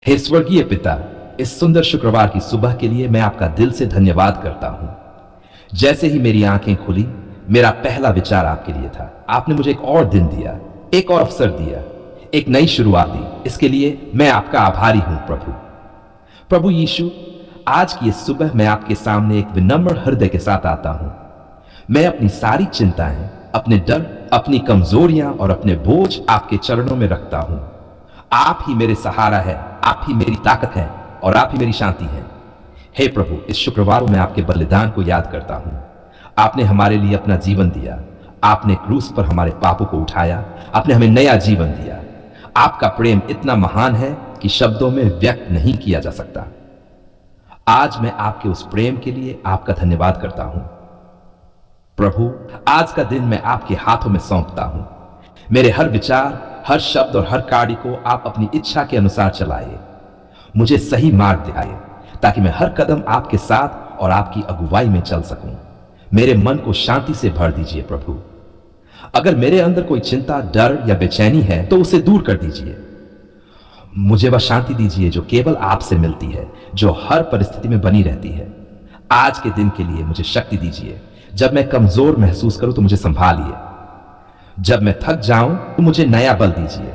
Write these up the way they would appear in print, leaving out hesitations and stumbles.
हे स्वर्गीय पिता, इस सुंदर शुक्रवार की सुबह के लिए मैं आपका दिल से धन्यवाद करता हूं। जैसे ही मेरी आंखें खुली, मेरा पहला विचार आपके लिए था। आपने मुझे एक और दिन दिया, एक और अवसर दिया, एक नई शुरुआत दी। इसके लिए मैं आपका आभारी हूं प्रभु यीशु। आज की इस सुबह मैं आपके सामने एक विनम्र हृदय के साथ आता हूं। मैं अपनी सारी चिंताएं, अपने डर, अपनी कमजोरियां और अपने बोझ आपके चरणों में रखता हूं। आप ही मेरे सहारा है, आप ही मेरी ताकत है और आप ही मेरी शांति है। हे प्रभु, इस शुक्रवार में आपके बलिदान को याद करता हूं। आपने हमारे लिए अपना जीवन दिया, आपने क्रूस पर हमारे पापों को उठाया, आपने हमें नया जीवन दिया। आपका प्रेम इतना महान है कि शब्दों में व्यक्त नहीं किया जा सकता। आज मैं आपके उस प्रेम के लिए आपका धन्यवाद करता हूं। प्रभु, आज का दिन मैं आपके हाथों में सौंपता हूं। मेरे हर विचार, हर शब्द और हर कार्य को आप अपनी इच्छा के अनुसार चलाइए। मुझे सही मार्ग दिखाइए ताकि मैं हर कदम आपके साथ और आपकी अगुवाई में चल सकूं। मेरे मन को शांति से भर दीजिए प्रभु। अगर मेरे अंदर कोई चिंता, डर या बेचैनी है तो उसे दूर कर दीजिए। मुझे वह शांति दीजिए जो केवल आपसे मिलती है, जो हर परिस्थिति में बनी रहती है। आज के दिन के लिए मुझे शक्ति दीजिए। जब मैं कमजोर महसूस करूं तो मुझे संभालिए। जब मैं थक जाऊं तो मुझे नया बल दीजिए।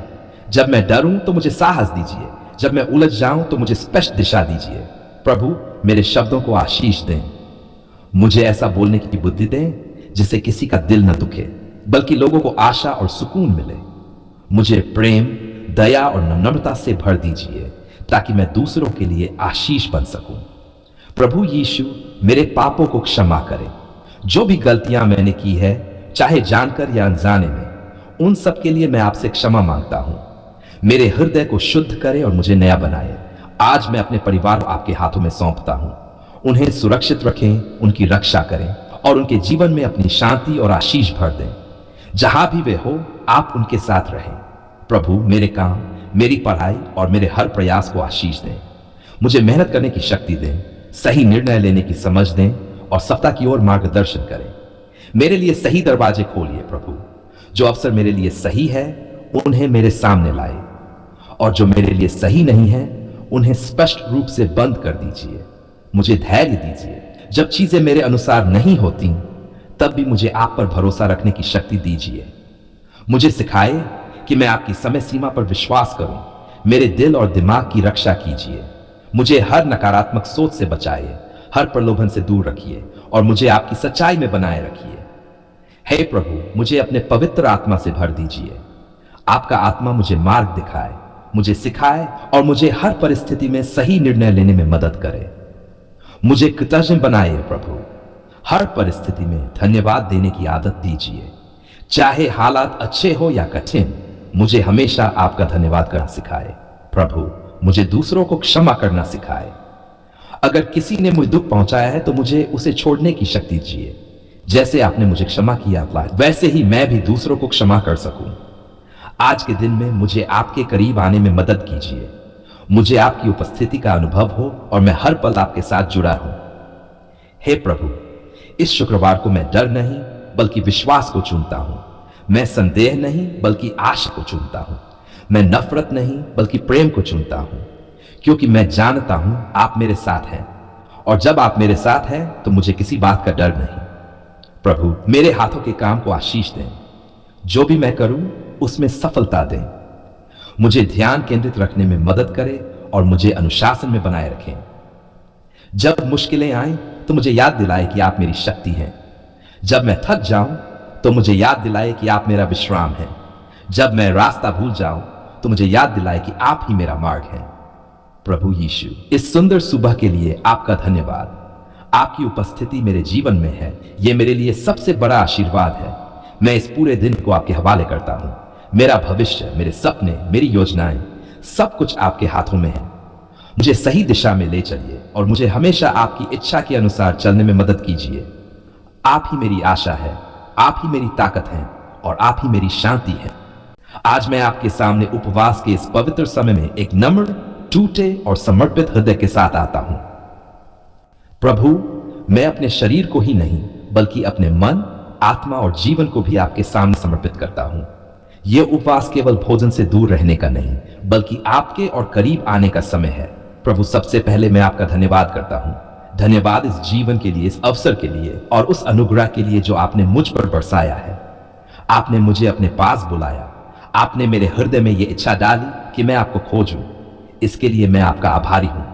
जब मैं डरूं तो मुझे साहस दीजिए। जब मैं उलझ जाऊं तो मुझे स्पष्ट दिशा दीजिए। प्रभु, मेरे शब्दों को आशीष दें। मुझे ऐसा बोलने की बुद्धि दें जिससे किसी का दिल न दुखे, बल्कि लोगों को आशा और सुकून मिले। मुझे प्रेम, दया और नम्रता से भर दीजिए ताकि मैं दूसरों के लिए आशीष बन सकूं। प्रभु यीशु, मेरे पापों को क्षमा करें। जो भी गलतियां मैंने की है, चाहे जानकर या अनजाने में, उन सब के लिए मैं आपसे क्षमा मांगता हूं। मेरे हृदय को शुद्ध करें और मुझे नया बनाए। आज मैं अपने परिवार को आपके हाथों में सौंपता हूं। उन्हें सुरक्षित रखें, उनकी रक्षा करें और उनके जीवन में अपनी शांति और आशीष भर दें। जहां भी वे हो, आप उनके साथ रहें। प्रभु, मेरे काम, मेरी पढ़ाई और मेरे हर प्रयास को आशीष दें। मुझे मेहनत करने की शक्ति दें, सही निर्णय लेने की समझ दें और सफलता की ओर मार्गदर्शन करें। मेरे लिए सही दरवाजे खोलिए प्रभु। जो अवसर मेरे लिए सही है, उन्हें मेरे सामने लाए, और जो मेरे लिए सही नहीं है, उन्हें स्पष्ट रूप से बंद कर दीजिए। मुझे धैर्य दीजिए। जब चीजें मेरे अनुसार नहीं होती, तब भी मुझे आप पर भरोसा रखने की शक्ति दीजिए। मुझे सिखाए कि मैं आपकी समय सीमा पर विश्वास करूं। मेरे दिल और दिमाग की रक्षा कीजिए। मुझे हर नकारात्मक सोच से बचाइए, हर प्रलोभन से दूर रखिए और मुझे आपकी सच्चाई में बनाए रखिए। हे प्रभु, मुझे अपने पवित्र आत्मा से भर दीजिए। आपका आत्मा मुझे मार्ग दिखाए, मुझे सिखाए और मुझे हर परिस्थिति में सही निर्णय लेने में मदद करे। मुझे कृतज्ञ बनाइए प्रभु। हर परिस्थिति में धन्यवाद देने की आदत दीजिए। चाहे हालात अच्छे हो या कठिन, मुझे हमेशा आपका धन्यवाद करना सिखाए। प्रभु, मुझे दूसरों को क्षमा करना सिखाए। अगर किसी ने मुझे दुख पहुंचाया है तो मुझे उसे छोड़ने की शक्ति दीजिए। जैसे आपने मुझे क्षमा किया, वैसे ही मैं भी दूसरों को क्षमा कर सकूं। आज के दिन में मुझे आपके करीब आने में मदद कीजिए। मुझे आपकी उपस्थिति का अनुभव हो और मैं हर पल आपके साथ जुड़ा हूं। हे प्रभु, इस शुक्रवार को मैं डर नहीं बल्कि विश्वास को चुनता हूं। मैं संदेह नहीं बल्कि आशा को चुनता हूं। मैं नफरत नहीं बल्कि प्रेम को चुनता हूं, क्योंकि मैं जानता हूं आप मेरे साथ हैं, और जब आप मेरे साथ हैं तो मुझे किसी बात का डर नहीं। प्रभु, मेरे हाथों के काम को आशीष दें। जो भी मैं करूं उसमें सफलता दें। मुझे ध्यान केंद्रित रखने में मदद करें और मुझे अनुशासन में बनाए रखें। जब मुश्किलें आएं तो मुझे याद दिलाए कि आप मेरी शक्ति हैं। जब मैं थक जाऊं तो मुझे याद दिलाए कि आप मेरा विश्राम है। जब मैं रास्ता भूल जाऊं तो मुझे याद दिलाए कि आप ही मेरा मार्ग है। प्रभु यीशु, इस सुंदर सुबह के लिए आपका धन्यवाद। आपकी उपस्थिति मेरे जीवन में है, यह मेरे लिए सबसे बड़ा आशीर्वाद है। मैं इस पूरे दिन को आपके हवाले करता हूं। मेरा भविष्य, मेरे सपने, मेरी योजनाएं, सब कुछ आपके हाथों में है। मुझे सही दिशा में ले चलिए और मुझे हमेशा आपकी इच्छा के अनुसार चलने में मदद कीजिए। आप ही मेरी आशा है, आप ही मेरी ताकत है और आप ही मेरी शांति है। आज मैं आपके सामने उपवास के इस पवित्र समय में एक नम्र, टूटे और समर्पित हृदय के साथ आता हूं। प्रभु, मैं अपने शरीर को ही नहीं बल्कि अपने मन, आत्मा और जीवन को भी आपके सामने समर्पित करता हूं। यह उपवास केवल भोजन से दूर रहने का नहीं, बल्कि आपके और करीब आने का समय है। प्रभु, सबसे पहले मैं आपका धन्यवाद करता हूं। धन्यवाद इस जीवन के लिए, इस अवसर के लिए और उस अनुग्रह के लिए जो आपने मुझ पर बरसाया है। आपने मुझे अपने पास बुलाया। आपने मेरे हृदय में यह इच्छा डाली कि मैं आपको खोजूं। इसके लिए मैं आपका आभारी हूं।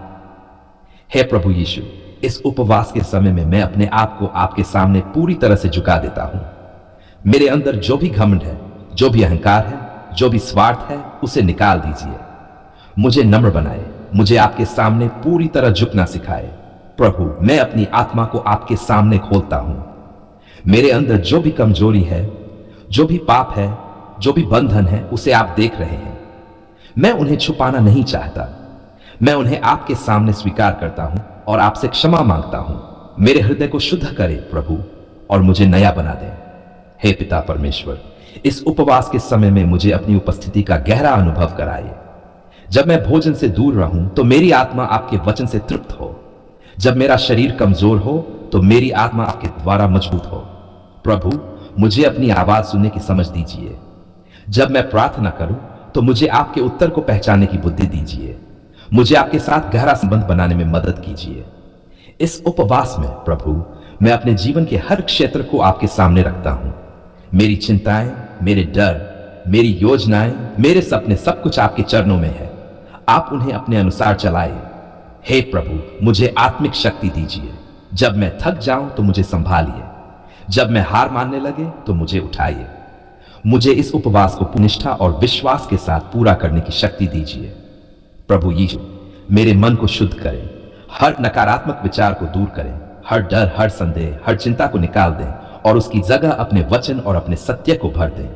हे प्रभु यीशु, इस उपवास के समय में मैं अपने आप को आपके सामने पूरी तरह से झुका देता हूं। मेरे अंदर जो भी घमंड है, जो भी अहंकार है, जो भी स्वार्थ है, उसे निकाल दीजिए। मुझे नम्र बनाए, मुझे आपके सामने पूरी तरह झुकना सिखाए। प्रभु, मैं अपनी आत्मा को आपके सामने खोलता हूं। मेरे अंदर जो भी कमजोरी है, जो भी पाप है, जो भी बंधन है, उसे आप देख रहे हैं। मैं उन्हें छुपाना नहीं चाहता। मैं उन्हें आपके सामने स्वीकार करता हूं और आपसे क्षमा मांगता हूं। मेरे हृदय को शुद्ध करे प्रभु, और मुझे नया बना दे। हे पिता परमेश्वर, इस उपवास के समय में मुझे अपनी उपस्थिति का गहरा अनुभव कराइए। जब मैं भोजन से दूर रहूं तो मेरी आत्मा आपके वचन से तृप्त हो। जब मेरा शरीर कमजोर हो तो मेरी आत्मा आपके द्वारा मजबूत हो। प्रभु, मुझे अपनी आवाज सुनने की समझ दीजिए। जब मैं प्रार्थना करूं तो मुझे आपके उत्तर को पहचानने की बुद्धि दीजिए। मुझे आपके साथ गहरा संबंध बनाने में मदद कीजिए। इस उपवास में प्रभु, मैं अपने जीवन के हर क्षेत्र को आपके सामने रखता हूं। मेरी चिंताएं, मेरे डर, मेरी योजनाएं, मेरे सपने, सब कुछ आपके चरणों में है। आप उन्हें अपने अनुसार चलाइए। हे प्रभु, मुझे आत्मिक शक्ति दीजिए। जब मैं थक जाऊं तो मुझे संभालिए। जब मैं हार मानने लगे तो मुझे उठाइए। मुझे इस उपवास को निष्ठा और विश्वास के साथ पूरा करने की शक्ति दीजिए। प्रभु यीशु, मेरे मन को शुद्ध करें। हर नकारात्मक विचार को दूर करें। हर डर, हर संदेह, हर चिंता को निकाल दें और उसकी जगह अपने वचन और अपने सत्य को भर दें।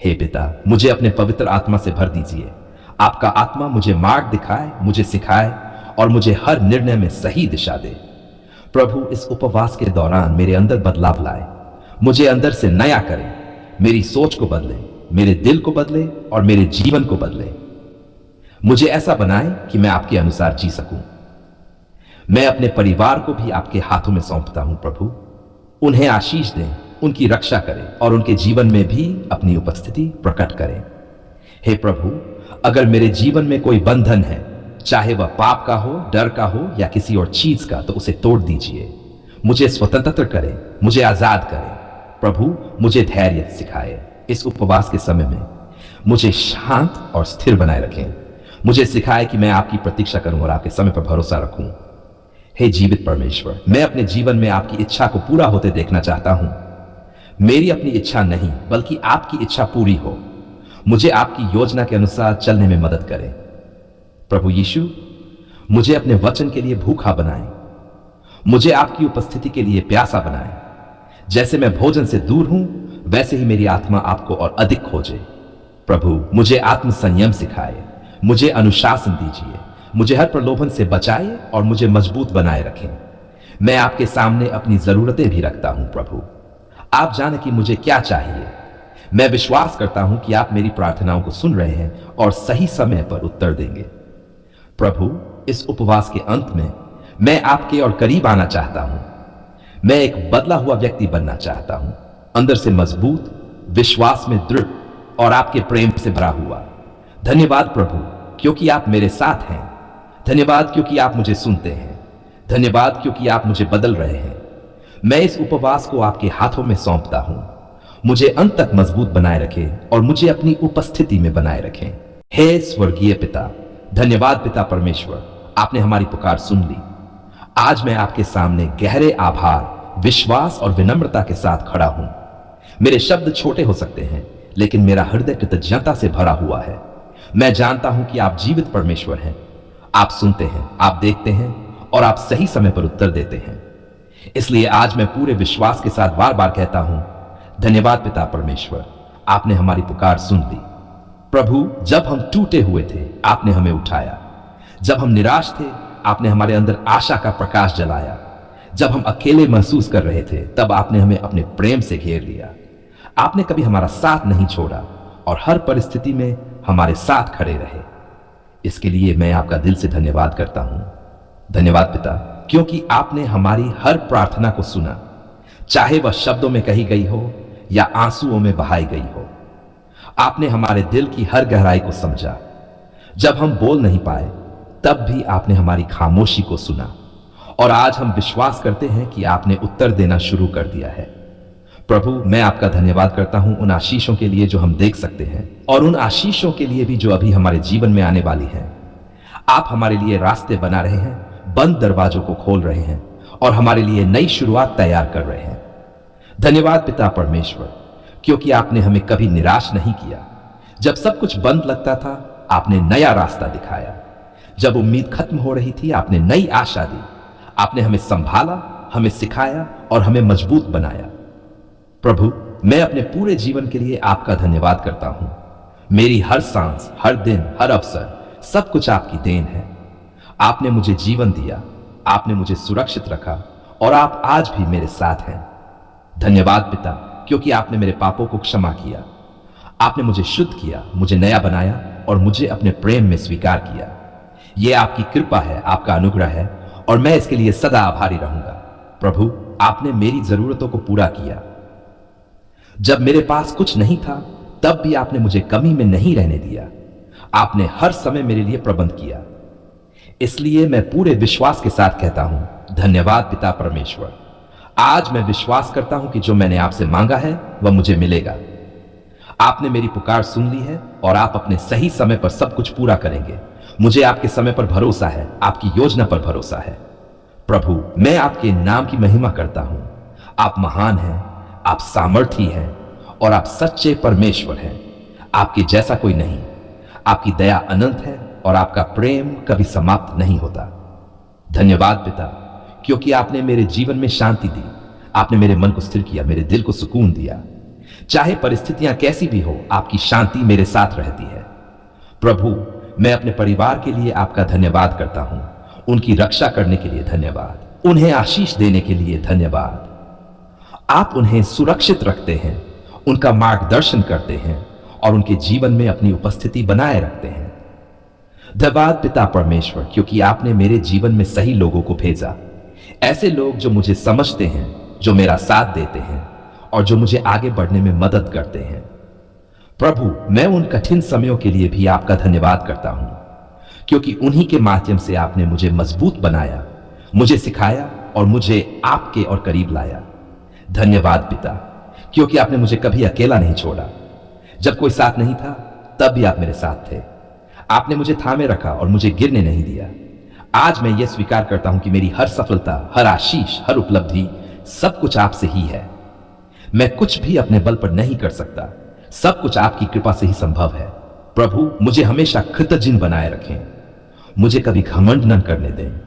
हे पिता, मुझे अपने पवित्र आत्मा से भर दीजिए। आपका आत्मा मुझे मार्ग दिखाए, मुझे सिखाए और मुझे हर निर्णय में सही दिशा दे। प्रभु, इस उपवास के दौरान मेरे अंदर बदलाव लाए। मुझे अंदर से नया करें। मेरी सोच को बदले, मेरे दिल को बदले और मेरे जीवन को बदले। मुझे ऐसा बनाए कि मैं आपके अनुसार जी सकूं। मैं अपने परिवार को भी आपके हाथों में सौंपता हूं प्रभु। उन्हें आशीष दें, उनकी रक्षा करें और उनके जीवन में भी अपनी उपस्थिति प्रकट करें। हे प्रभु, अगर मेरे जीवन में कोई बंधन है, चाहे वह पाप का हो, डर का हो या किसी और चीज का, तो उसे तोड़ दीजिए। मुझे स्वतंत्र करें, मुझे आजाद करें। प्रभु, मुझे धैर्य सिखाए। इस उपवास के समय में मुझे शांत और स्थिर बनाए रखें। मुझे सिखाए कि मैं आपकी प्रतीक्षा करूं और आपके समय पर भरोसा रखूं। हे जीवित परमेश्वर, मैं अपने जीवन में आपकी इच्छा को पूरा होते देखना चाहता हूं। मेरी अपनी इच्छा नहीं, बल्कि आपकी इच्छा पूरी हो। मुझे आपकी योजना के अनुसार चलने में मदद करें। प्रभु यीशु, मुझे अपने वचन के लिए भूखा बनाएं। मुझे आपकी उपस्थिति के लिए प्यासा बनाएं। जैसे मैं भोजन से दूर हूं, वैसे ही मेरी आत्मा आपको और अधिक खोजे। प्रभु, मुझे आत्म संयम सिखाए। मुझे अनुशासन दीजिए। मुझे हर प्रलोभन से बचाए और मुझे मजबूत बनाए रखें। मैं आपके सामने अपनी जरूरतें भी रखता हूं प्रभु। आप जाने कि मुझे क्या चाहिए। मैं विश्वास करता हूं कि आप मेरी प्रार्थनाओं को सुन रहे हैं और सही समय पर उत्तर देंगे। प्रभु, इस उपवास के अंत में मैं आपके और करीब आना चाहता हूं। मैं एक बदला हुआ व्यक्ति बनना चाहता हूं, अंदर से मजबूत, विश्वास में दृढ़ और आपके प्रेम से भरा हुआ। धन्यवाद प्रभु, क्योंकि आप मेरे साथ हैं। धन्यवाद क्योंकि आप मुझे सुनते हैं। धन्यवाद क्योंकि आप मुझे बदल रहे हैं। मैं इस उपवास को आपके हाथों में सौंपता हूं। मुझे अंत तक मजबूत बनाए रखें और मुझे अपनी उपस्थिति में बनाए रखें। हे स्वर्गीय पिता, धन्यवाद पिता परमेश्वर, आपने हमारी पुकार सुन ली। आज मैं आपके सामने गहरे आभार, विश्वास और विनम्रता के साथ खड़ा हूं। मेरे शब्द छोटे हो सकते हैं, लेकिन मेरा हृदय कृतज्ञता से भरा हुआ है। मैं जानता हूं कि आप जीवित परमेश्वर हैं। आप सुनते हैं, आप देखते हैं और आप सही समय पर उत्तर देते हैं। इसलिए आज मैं पूरे विश्वास के साथ बार बार कहता हूं, धन्यवाद पिता परमेश्वर, आपने हमारी पुकार सुन ली। प्रभु, जब हम टूटे हुए थे, आपने हमें उठाया। जब हम निराश थे, आपने हमारे अंदर आशा का प्रकाश जलाया। जब हम अकेले महसूस कर रहे थे, तब आपने हमें अपने प्रेम से घेर लिया। आपने कभी हमारा साथ नहीं छोड़ा और हर परिस्थिति में हमारे साथ खड़े रहे। इसके लिए मैं आपका दिल से धन्यवाद करता हूं। धन्यवाद पिता, क्योंकि आपने हमारी हर प्रार्थना को सुना, चाहे वह शब्दों में कही गई हो या आंसुओं में बहाई गई हो। आपने हमारे दिल की हर गहराई को समझा। जब हम बोल नहीं पाए तब भी आपने हमारी खामोशी को सुना, और आज हम विश्वास करते हैं कि आपने उत्तर देना शुरू कर दिया है। प्रभु, मैं आपका धन्यवाद करता हूं उन आशीषों के लिए जो हम देख सकते हैं, और उन आशीषों के लिए भी जो अभी हमारे जीवन में आने वाली हैं। आप हमारे लिए रास्ते बना रहे हैं, बंद दरवाजों को खोल रहे हैं और हमारे लिए नई शुरुआत तैयार कर रहे हैं। धन्यवाद पिता परमेश्वर, क्योंकि आपने हमें कभी निराश नहीं किया। जब सब कुछ बंद लगता था, आपने नया रास्ता दिखाया। जब उम्मीद खत्म हो रही थी, आपने नई आशा दी। आपने हमें संभाला, हमें सिखाया और हमें मजबूत बनाया। प्रभु, मैं अपने पूरे जीवन के लिए आपका धन्यवाद करता हूं। मेरी हर सांस, हर दिन, हर अवसर, सब कुछ आपकी देन है। आपने मुझे जीवन दिया, आपने मुझे सुरक्षित रखा और आप आज भी मेरे साथ हैं। धन्यवाद पिता, क्योंकि आपने मेरे पापों को क्षमा किया। आपने मुझे शुद्ध किया, मुझे नया बनाया और मुझे अपने प्रेम में स्वीकार किया। यह आपकी कृपा है, आपका अनुग्रह है, और मैं इसके लिए सदा आभारी रहूंगा। प्रभु, आपने मेरी जरूरतों को पूरा किया। जब मेरे पास कुछ नहीं था, तब भी आपने मुझे कमी में नहीं रहने दिया। आपने हर समय मेरे लिए प्रबंध किया। इसलिए मैं पूरे विश्वास के साथ कहता हूं, धन्यवाद पिता परमेश्वर। आज मैं विश्वास करता हूं कि जो मैंने आपसे मांगा है वह मुझे मिलेगा। आपने मेरी पुकार सुन ली है और आप अपने सही समय पर सब कुछ पूरा करेंगे। मुझे आपके समय पर भरोसा है, आपकी योजना पर भरोसा है। प्रभु, मैं आपके नाम की महिमा करता हूं। आप महान हैं, आप सामर्थी हैं और आप सच्चे परमेश्वर हैं। आपके जैसा कोई नहीं। आपकी दया अनंत है और आपका प्रेम कभी समाप्त नहीं होता। धन्यवाद पिता, क्योंकि आपने मेरे जीवन में शांति दी। आपने मेरे मन को स्थिर किया, मेरे दिल को सुकून दिया। चाहे परिस्थितियां कैसी भी हो, आपकी शांति मेरे साथ रहती है। प्रभु, मैं अपने परिवार के लिए आपका धन्यवाद करता हूं। उनकी रक्षा करने के लिए धन्यवाद, उन्हें आशीष देने के लिए धन्यवाद। आप उन्हें सुरक्षित रखते हैं, उनका मार्गदर्शन करते हैं और उनके जीवन में अपनी उपस्थिति बनाए रखते हैं। धन्यवाद पिता परमेश्वर, क्योंकि आपने मेरे जीवन में सही लोगों को भेजा। ऐसे लोग जो मुझे समझते हैं, जो मेरा साथ देते हैं और जो मुझे आगे बढ़ने में मदद करते हैं। प्रभु, मैं उन कठिन समयों के लिए भी आपका धन्यवाद करता हूं, क्योंकि उन्हीं के माध्यम से आपने मुझे मजबूत बनाया, मुझे सिखाया और मुझे आपके और करीब लाया। धन्यवाद पिता, क्योंकि आपने मुझे कभी अकेला नहीं छोड़ा। जब कोई साथ नहीं था, तब भी आप मेरे साथ थे। आपने मुझे थामे रखा और मुझे गिरने नहीं दिया। आज मैं यह स्वीकार करता हूं कि मेरी हर सफलता, हर आशीष, हर उपलब्धि, सब कुछ आपसे ही है। मैं कुछ भी अपने बल पर नहीं कर सकता। सब कुछ आपकी कृपा से ही संभव है। प्रभु, मुझे हमेशा कृतज्ञ बनाए रखें। मुझे कभी घमंड न करने दें।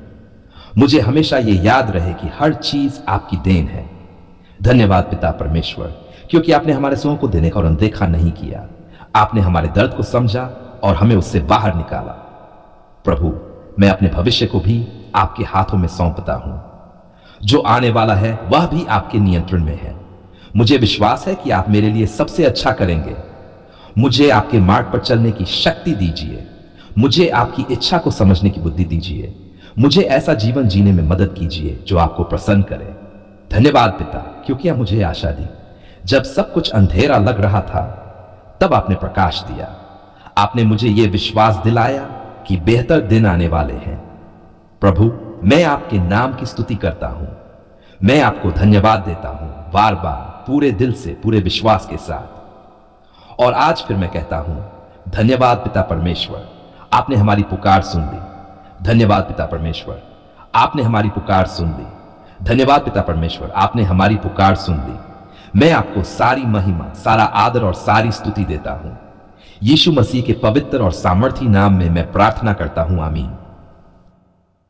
मुझे हमेशा यह याद रहे कि हर चीज आपकी देन है। धन्यवाद पिता परमेश्वर, क्योंकि आपने हमारे सुओं को देने का और अनदेखा नहीं किया। आपने हमारे दर्द को समझा और हमें उससे बाहर निकाला। प्रभु, मैं अपने भविष्य को भी आपके हाथों में सौंपता हूं। जो आने वाला है वह भी आपके नियंत्रण में है। मुझे विश्वास है कि आप मेरे लिए सबसे अच्छा करेंगे। मुझे आपके मार्ग पर चलने की शक्ति दीजिए। मुझे आपकी इच्छा को समझने की बुद्धि दीजिए। मुझे ऐसा जीवन जीने में मदद कीजिए जो आपको प्रसन्न करे। धन्यवाद पिता, क्योंकि आप मुझे आशा दी। जब सब कुछ अंधेरा लग रहा था, तब आपने प्रकाश दिया। आपने मुझे यह विश्वास दिलाया कि बेहतर दिन आने वाले हैं। प्रभु, मैं आपके नाम की स्तुति करता हूं। मैं आपको धन्यवाद देता हूं, बार बार, पूरे दिल से, पूरे विश्वास के साथ। और आज फिर मैं कहता हूं, धन्यवाद पिता परमेश्वर, आपने हमारी पुकार सुन ली। धन्यवाद पिता परमेश्वर, आपने हमारी पुकार सुन ली। धन्यवाद पिता परमेश्वर, आपने हमारी पुकार सुन ली। मैं आपको सारी महिमा, सारा आदर और सारी स्तुति देता हूं। यीशु मसीह के पवित्र और सामर्थी नाम में मैं प्रार्थना करता हूं, आमीन।